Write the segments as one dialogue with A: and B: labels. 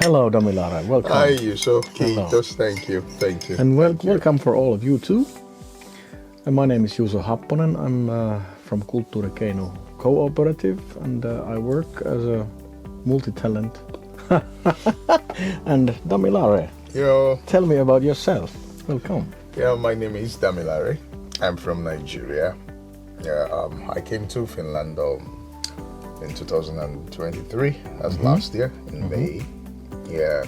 A: Hello, Damilare. Welcome.
B: Hi, Yuso. Kiitos. Thank you.
A: And welcome for all of you too. And my name is Juuso Happonen. I'm from Kulttuurikeino Cooperative, and I work as a multi-talent. And Damilare, tell me about yourself. Welcome.
B: Yeah, my name is Damilare. I'm from Nigeria. I came to Finland in 2023, as last year in May. Yeah,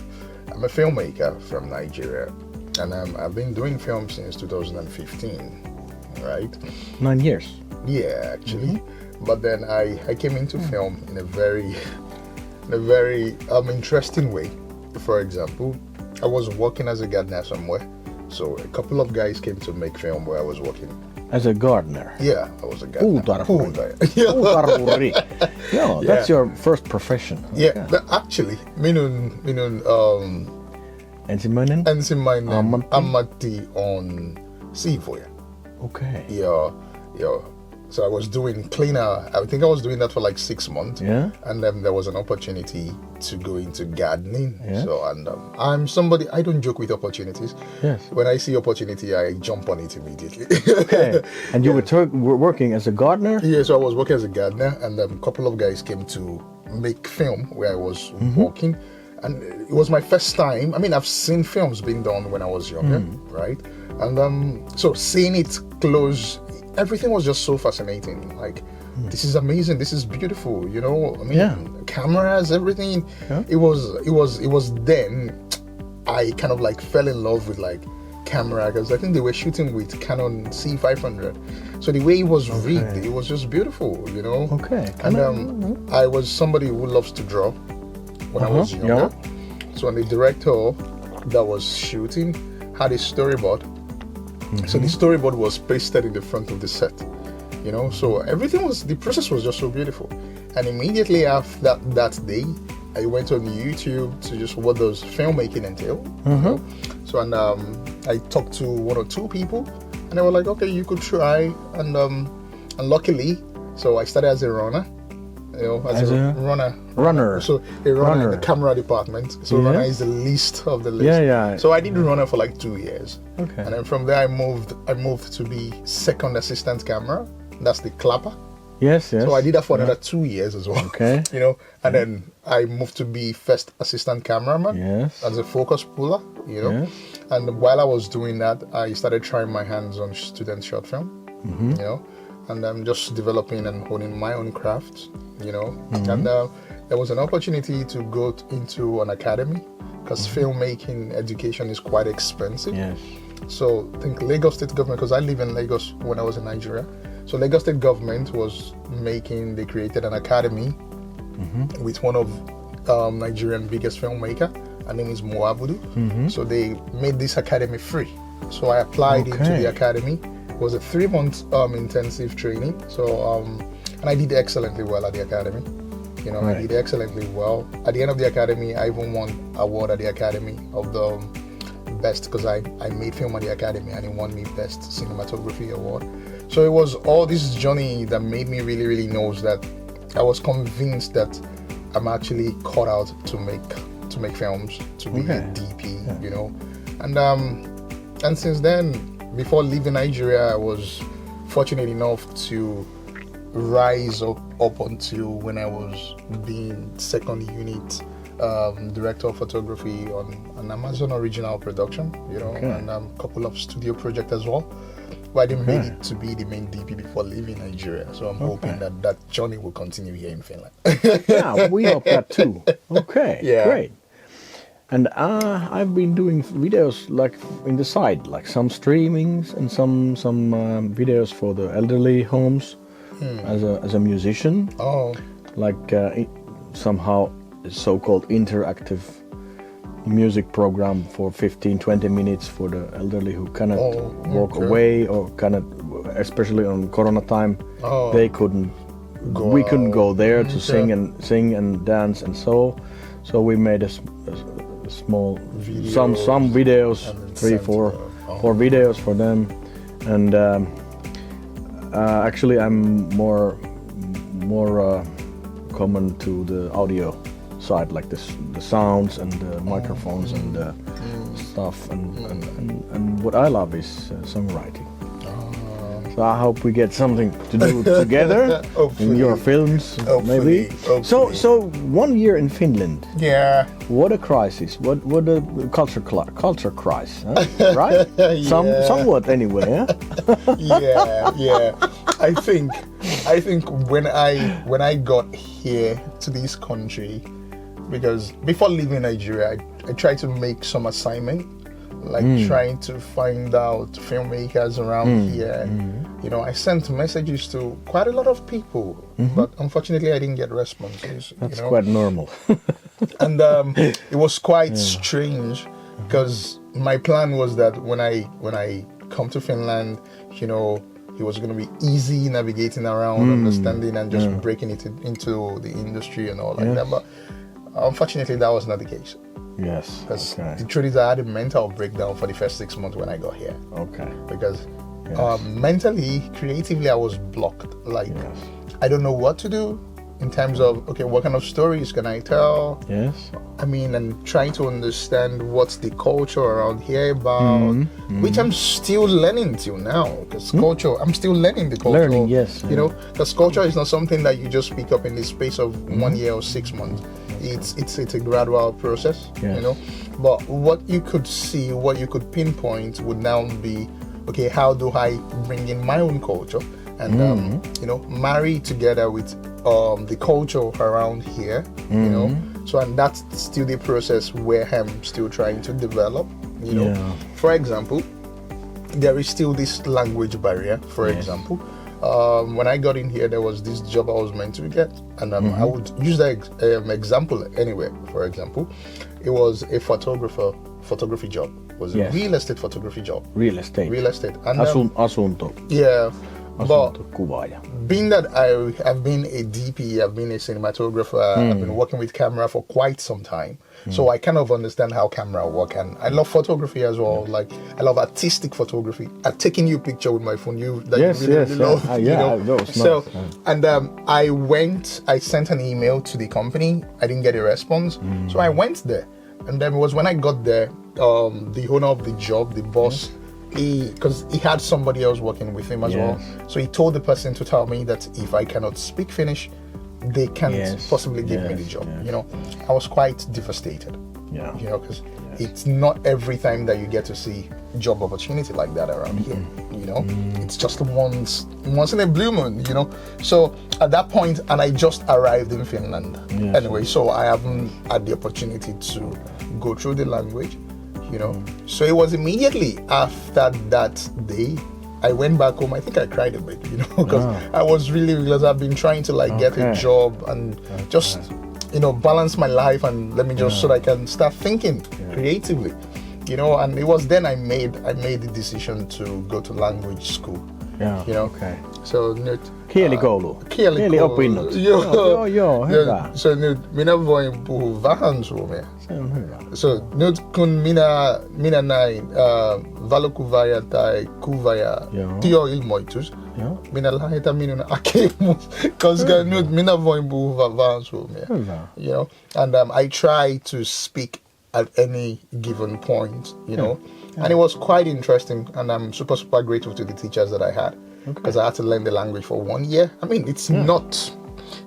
B: I'm a filmmaker from Nigeria, and I've been doing film since 2015, right?
A: 9 years.
B: Yeah, actually. But then I came into film in a very interesting way. For example, I was working as a gardener somewhere, so a couple of guys came to make film where I was working.
A: As a gardener?
B: Yeah, I was a gardener.
A: Puutarhuri. Yeah, that's your first profession.
B: Yeah, but actually, minun
A: ensimmäinen
B: ammatti on siivoja.
A: Okay.
B: Yeah. So I was doing cleaner. I think I was doing that for like 6 months.
A: Yeah.
B: And then there was an opportunity to go into gardening.
A: Yeah.
B: So I'm somebody, I don't joke with opportunities.
A: Yes.
B: When I see opportunity, I jump on it immediately.
A: Okay. And you were working as a gardener?
B: Yeah, so I was working as a gardener, and a couple of guys came to make film where I was working. And it was my first time. I mean, I've seen films being done when I was younger, right? And so seeing it close, everything was just so fascinating. Like, this is amazing. This is beautiful. You know, I mean, cameras, everything.
A: Yeah.
B: It was then I kind of like fell in love with like camera, because I think they were shooting with Canon C500. So the way it was rigged, it was just beautiful. You know.
A: Okay.
B: And I was somebody who loves to draw when I was younger. So the director that was shooting had a storyboard. So the storyboard was pasted in the front of the set, you know. So the process was just so beautiful. And immediately after that day, I went on YouTube to just what does filmmaking entail. You know? So I talked to 1 or 2 people, and they were like, okay, you could try. And luckily, so I started as a runner. You know, as a runner. So a runner in the camera department. So runner is the least of the list.
A: Yeah.
B: So I did runner for like 2 years.
A: Okay.
B: And then from there I moved to be second assistant camera. That's the clapper.
A: Yes.
B: So I did that for another 2 years as well.
A: Okay.
B: You know, and then I moved to be first assistant cameraman.
A: Yes.
B: As a focus puller, you know.
A: Yes.
B: And while I was doing that, I started trying my hands on student short film. You know. And I'm just developing and honing my own craft, you know. And there was an opportunity to go into an academy, because filmmaking education is quite expensive.
A: Yes.
B: So I think Lagos State government, because I live in Lagos when I was in Nigeria. So Lagos State government they created an academy with one of Nigerian biggest filmmaker. Her name is Moabudu. So they made this academy free. So I applied into the academy. It was a 3-month intensive training. So and I did excellently well at the academy. You know, I did excellently well. At the end of the academy, I even won award at the academy of the best, because I made film at the academy, and it won me best cinematography award. So it was all this journey that made me really, really know that I was convinced that I'm actually cut out to make films, to be a DP, you know. And since then, before leaving Nigeria, I was fortunate enough to rise up until when I was being second unit director of photography on an Amazon original production, you know, and a couple of studio projects as well. But I didn't make it to be the main DP before leaving Nigeria. So I'm hoping that journey will continue here in Finland.
A: Yeah, we hope that too. Okay, great. And I've been doing videos like in the side, like some streamings and some videos for the elderly homes as a musician. Like somehow so-called interactive music program for 15-20 minutes for the elderly who cannot walk away, or cannot, especially on Corona time, they couldn't. We couldn't go there to sing and dance, and so we made a small some videos, 3-4 videos for them, and actually I'm more common to the audio side, like the sounds and the microphones and the stuff. And what I love is songwriting. So I hope we get something to do together in your films, maybe.
B: Hopefully.
A: So 1 year in Finland.
B: Yeah.
A: What a crisis! What a culture crisis, huh? Right? Somewhat anyway. Huh?
B: yeah. I think when I got here to this country, because before leaving Nigeria, I tried to make some assignment, like trying to find out filmmakers around here. You know, I sent messages to quite a lot of people, but unfortunately I didn't get responses.
A: That's quite normal.
B: And it was quite strange, because my plan was that when I come to Finland, you know, it was going to be easy navigating around, understanding, and just breaking it into the industry and all like that. But unfortunately, that was not the case.
A: Yes.
B: Because the truth is, I had a mental breakdown for the first 6 months when I got here.
A: Okay.
B: Because mentally, creatively, I was blocked. Like, I don't know what to do in terms of, okay, what kind of stories can I tell?
A: Yes.
B: I mean, and trying to understand what's the culture around here about, which I'm still learning till now. Because culture, I'm still learning the culture.
A: Learning, yes.
B: You know, because culture is not something that you just pick up in the space of 1 year or 6 months. It's a gradual process, you know. But what you could see, what you could pinpoint would now be, okay, how do I bring in my own culture and you know, marry together with the culture around here, you know. So, and that's still the process where I'm still trying to develop, you know. For example, there is still this language barrier, for example. When I got in here, there was this job I was meant to get, and I would use that example anywhere. For example, it was a photography job. It was a real estate photography job.
A: Real estate.
B: And
A: asunto.
B: Yeah. But
A: Kuvaaja.
B: being that I have been a DP, I've been a cinematographer, I've been working with camera for quite some time. So I kind of understand how camera work, and I love photography as well. Like, I love artistic photography. I'm taking you a picture with my phone. You really love. You know? So, and I sent an email to the company. I didn't get a response. So I went there, and then it was when I got there, the owner of the job, the boss, because he had somebody else working with him as well. So he told the person to tell me that if I cannot speak Finnish, they can't possibly give me the job. You know, I was quite devastated. You know, because it's not every time that you get to see job opportunity like that around here. You know, it's just once in a blue moon. You know, so at that point, and I just arrived in Finland anyway, so I haven't had the opportunity to go through the language. You know, so it was immediately after that day I went back home. I think I cried a bit, you know, because I was because I've been trying to like get a job and just, you know, balance my life, and let me just so that I can start thinking creatively, you know. And it was then I made the decision to go to language school. You know, so nyt
A: kielikoulu. Kieliopinnot. Joo, hyvä.
B: So nyt minä voin puhua vähän suomea.
A: Se on hyvä.
B: So nyt kun minä näin valokuvaaja tai kuvaaja työilmoitus, minä lähetän minun hakemus, koska nyt minä voin puhua vähän suomea. You know, and I try to speak at any given point, you know. And it was quite interesting, and I'm super grateful to the teachers that I had, because I had to learn the language for 1 year. I mean, it's not,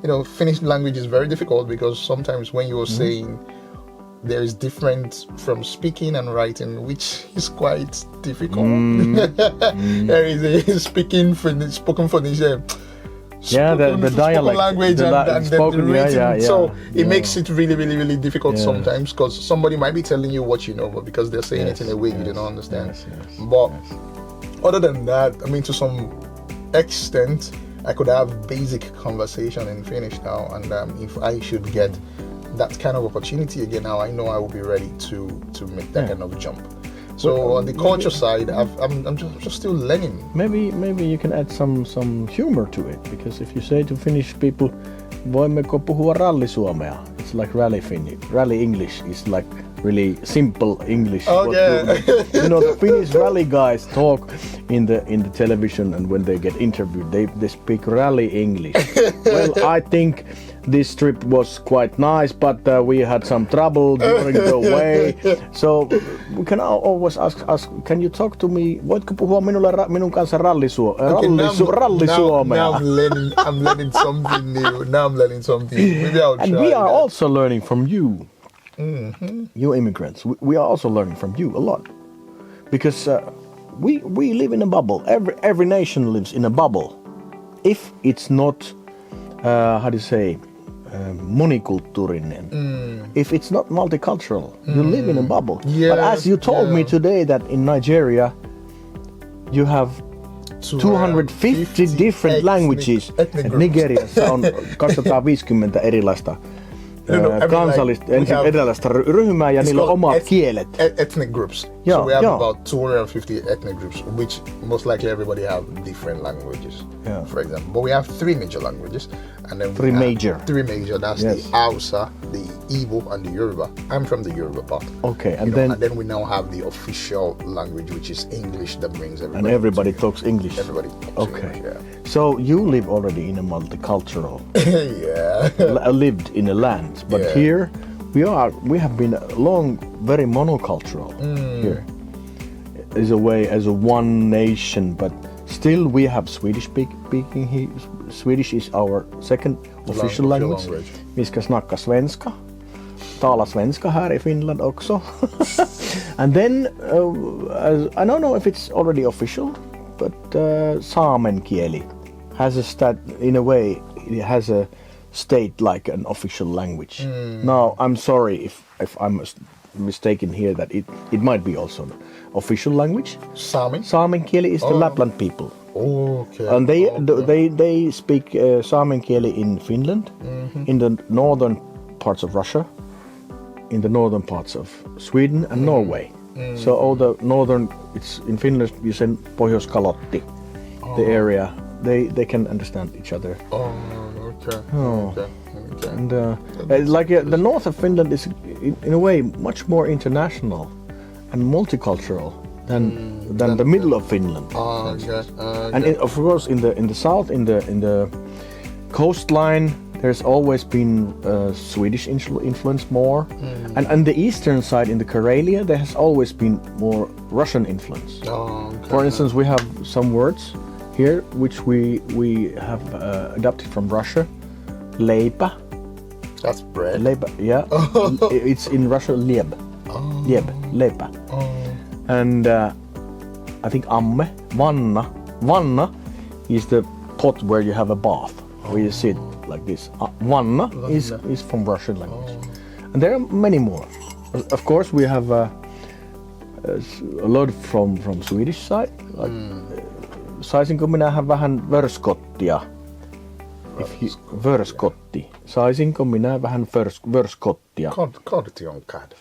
B: you know, Finnish language is very difficult, because sometimes when you're saying, there is different from speaking and writing, which is quite difficult. There is a spoken Finnish.
A: The dialect,
B: language and the written. So it makes it really difficult sometimes, because somebody might be telling you what you know, but because they're saying it in a way you don't understand. But other than that, I mean, to some extent, I could have basic conversation in Finnish now, and if I should get that kind of opportunity again now, I know I will be ready to make that kind of jump. So on the culture side, I'm just still learning.
A: Maybe you can add some humor to it, because if you say to Finnish people, voimmeko puhua rallisuomea? It's like rally English is like really simple English.
B: Okay.
A: The Finnish rally guys talk in the television, and when they get interviewed, they speak rally English. Well, I think this trip was quite nice, but we had some trouble during the way. So we can always ask, can you talk to me? Voitko puhua minun kanssa rallisuomea?
B: Now I'm learning something new. Maybe I'll try.
A: And we are also learning from you. You immigrants. We are also learning from you a lot. Because we live in a bubble. Every nation lives in a bubble. If it's not, monikulttuurinen. If it's not multicultural, you live in a bubble.
B: Yeah,
A: but as you told me today that in Nigeria you have 250 different languages. Nigeriassa on 250 erilaista kansallista erilaista ryhmää ja niillä on omat kielet.
B: Ethnic groups. So we have about 250 ethnic groups, which most likely everybody have different languages, for example. But we have 3 major languages. And then
A: Three major.
B: That's the Hausa, the Igbo, and the Yoruba. I'm from the Yoruba part.
A: Okay,
B: and then we now have the official language, which is English, that brings everybody.
A: And everybody talks English.
B: Everybody talks English, yeah.
A: So you live already in a multicultural. Lived in a land, but here we have been long very monocultural here. Is a way as a one nation, but still we have Swedish speaking here. Swedish is our second official language. Vi ska snacka svenska. Tala svenska här i Finland också. And then I don't know if it's already official, but saamen kieli has in a way it has a state like an official language. Now I'm sorry if I'm mistaken here that it might be also an official language. Saamen kieli is the Lapland people.
B: Okay.
A: And they speak saamen kieli in Finland, in the northern parts of Russia, in the northern parts of Sweden and Norway. So all the northern, it's in Finland you say Pohjoiskalotti, the area, they can understand each other.
B: Okay.
A: And the north of Finland is in a way much more international and multicultural than the middle of Finland. And of course in the south, in the coastline, there's always been Swedish influence more, and the eastern side in the Karelia there has always been more Russian influence. For instance, we have some words here which we have adopted from Russia. Leipä.
B: That's bread.
A: Leipä, yeah. It's in Russian lieb. Lieb, leipä. And I think amme, vanna is the pot where you have a bath, where you sit like this. Vanna is from Russian language. And there are many more. Of course we have a lot from Swedish side. Like, saisinko minä vähän vörskottia? Vörskotti. Saisinko minä vähän vörskottia?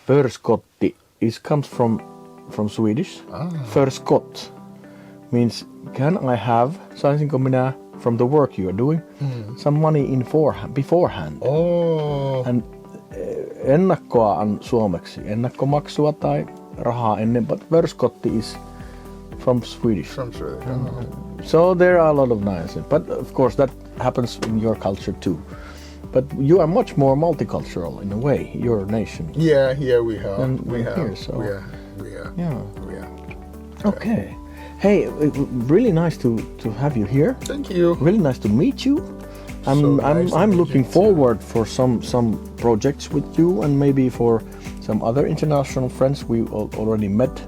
A: Vörskotti comes from Swedish. Förskott means can I have, saisinko minä from the work you are doing, some money beforehand. And ennakkoa on suomeksi ennakkomaksua tai rahaa ennen, but vörskotti is from Swedish. So there are a lot of nice, but of course that happens in your culture too. But you are much more multicultural in a way, your nation.
B: Yeah, we have.
A: We are.
B: Yeah.
A: Okay. Hey, really nice to have you here.
B: Thank you.
A: Really nice to meet you. I'm looking forward for some projects with you and maybe for some other international friends we already met.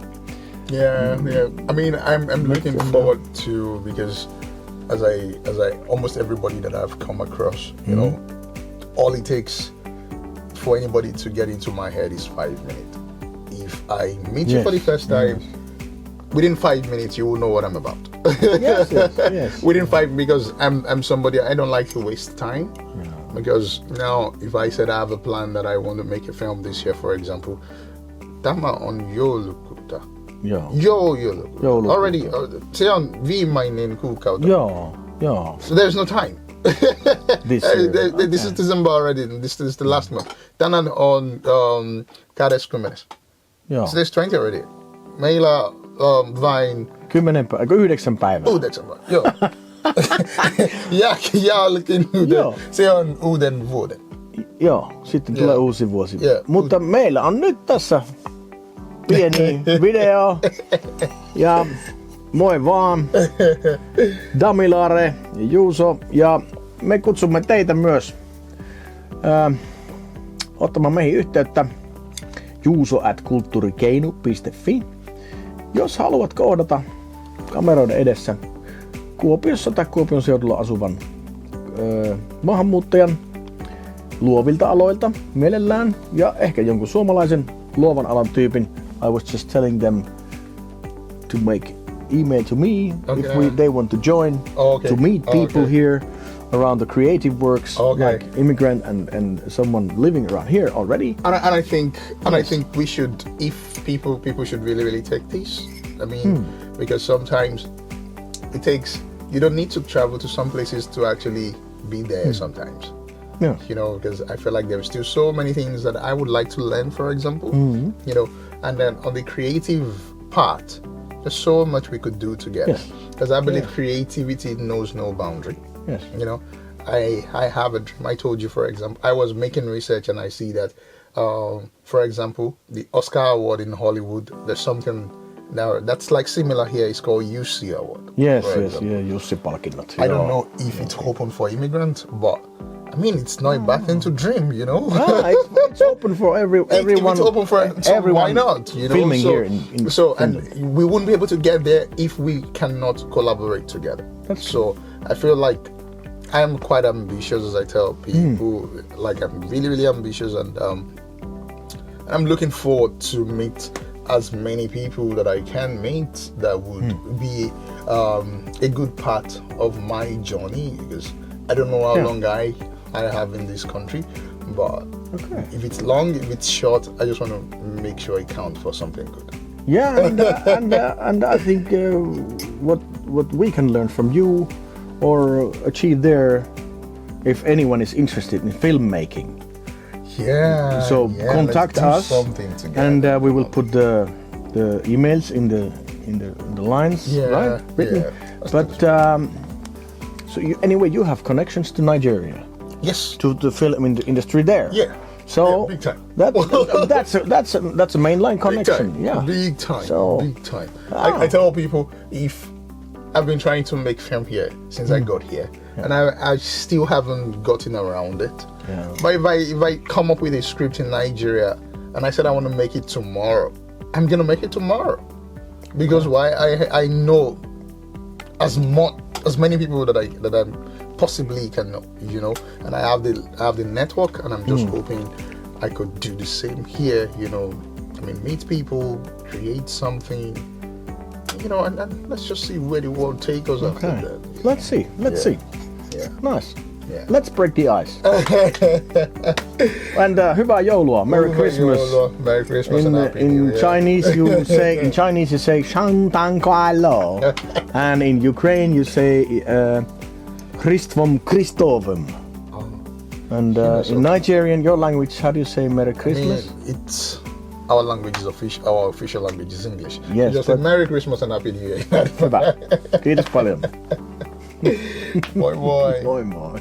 B: Yeah. I mean, I'm looking forward to, because as I almost everybody that I've come across, you know, all it takes for anybody to get into my head is 5 minutes. If I meet you for the first time, within 5 minutes you will know what I'm about.
A: Yes.
B: Within 5, because I'm somebody, I don't like to waste time. Because now if I said I have a plan that I want to make a film this year, for example, tämä on joulukuuta. Joulukuuta. Already, se on viimeinen kuukausi.
A: Joo.
B: So there's no time.
A: This year.
B: This is December already. This is the last month. Tänään on 20.
A: Joo.
B: So there's 20 already. Meillä vain
A: 9 päivää.
B: 9 päivää. Joo. Jälkeen se on uuden vuoden.
A: Joo, sitten tulee uusi vuosi.
B: Yeah.
A: Mutta meillä on nyt tässä pieni video. Ja moi vaan. Damilare ja Juuso. Ja me kutsumme teitä myös ottamaan meihin yhteyttä juuso@kulttuurikeinu.fi. Jos haluat kohdata kameroiden edessä Kuopiossa tai Kuopion seudulla asuvan maahanmuuttajan luovilta aloilta mielellään ja ehkä jonkun suomalaisen luovan alan tyypin, I was just telling them to make email to me if they want to join to meet people here around the creative works like immigrant and someone living around here already.
B: And I think we should, if people should really take this. I mean, because sometimes it takes, you don't need to travel to some places to actually be there sometimes.
A: Yeah.
B: You know, because I feel like there's still so many things that I would like to learn, for example. You know, and then on the creative part, there's so much we could do together. Because I believe creativity knows no boundary.
A: Yes.
B: You know, I have a dream. I told you, for example, I was making research and I see that, for example, the Oscar award in Hollywood, there's something now that's like similar here. It's called UC award.
A: Yes, Jussi-palkinnot.
B: I don't know if it's open for immigrants, but I mean, it's not a bad thing to dream, you know.
A: It's open for everyone.
B: It's open for everyone. Why not? You know,
A: filming here
B: and we wouldn't be able to get there if we cannot collaborate together. So I feel like I'm quite ambitious, as I tell people. Like I'm really ambitious, and I'm looking forward to meet as many people that I can meet that would be a good part of my journey, because I don't know how long I have in this country, but if it's long, if it's short, I just want to make sure it counts for something good.
A: Yeah, and I think what we can learn from you or achieve there, if anyone is interested in filmmaking. So contact us, and we will put the emails in the lines, right? Written. But so you have connections to Nigeria.
B: Yes.
A: To the film industry there.
B: Yeah.
A: So
B: big time.
A: That's a mainline connection.
B: Big time.
A: So,
B: big time. I tell people, if I've been trying to make film here since I got here, and I still haven't gotten around it.
A: Yeah.
B: But if I come up with a script in Nigeria and I said I want to make it tomorrow, I'm gonna make it tomorrow. Because why? I know as many people that I possibly can know, you know, and I have the network, and I'm just hoping I could do the same here, you know. I mean, meet people, create something, you know, and let's just see where the world takes us after that.
A: Let's see.
B: Yeah.
A: Nice.
B: Yeah.
A: Let's break the ice. And hyvää joulua, Merry Christmas.
B: Merry Christmas and Happy New Year.
A: Chinese you say Shantang Kualo, and in Ukraine you say Christvom Christovem. And in Nigerian, your language, how do you say Merry Christmas?
B: I mean, it's our language is official. Our official language is English.
A: Yes,
B: just say Merry Christmas and Happy New Year.
A: Hyvä. Kiitos paljon.
B: Moi moi.
A: Moi moi.